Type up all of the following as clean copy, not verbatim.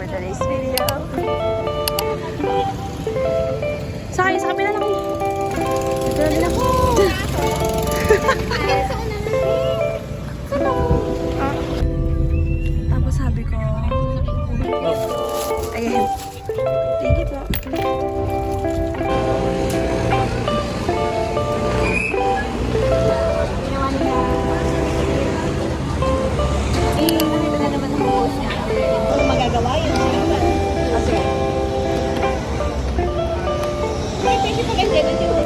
today's video. Sakay, sa kapila lang kayo. Ito na din ako. Tapos sabi ko, ayan. Thank you po. Nakita na naman ang post niya. Kung magagawa yun. Kasi, Pwede pag-agenda dito.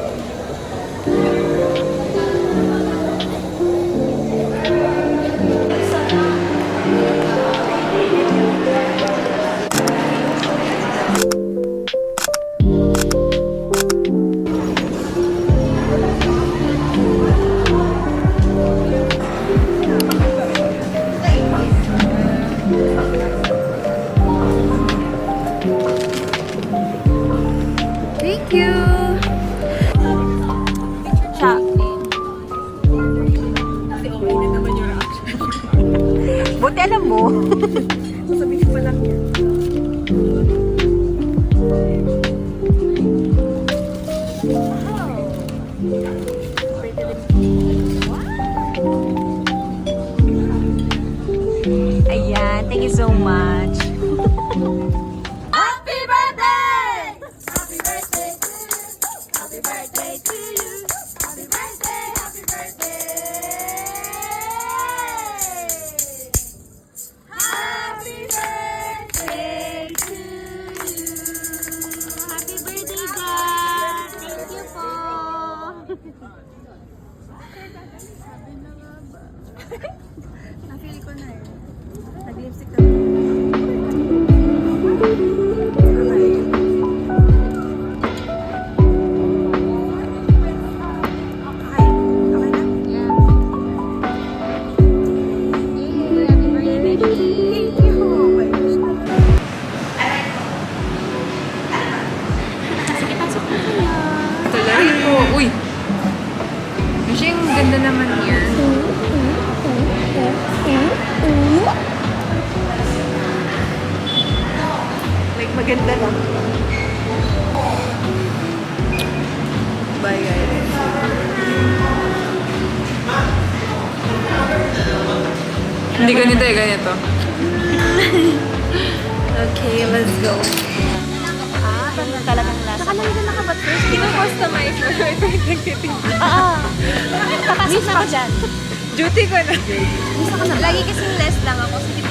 thank you! Siya. Kasi okay na naman yung reaction. Buti alam mo. Sasabihin pa lang yan. Ayan, thank you so much. Happy birthday! Happy birthday to you. Happy birthday to you. Happy birthday, happy birthday. Happy birthday to you. Happy birthday, Dad. Thank you po. Na-feel ko na eh. Nag-lipstick na. Okay. Okay na? Yeah. Yay, happy birthday, Beshi. Thank you. My gosh. Sige, pasok na kayo. Tuloy po. Uy! Kasi ang ganda naman yan. Like, maganda lang. Bye, guys. Hindi ganito eh, ganito. Okay, let's go. Talagang lasa. Saka lang yung nakabat first. Di ba customize na? Oo. Papasok na ako dyan. Duty ko na. Lagi kasing less lang ako. Sige.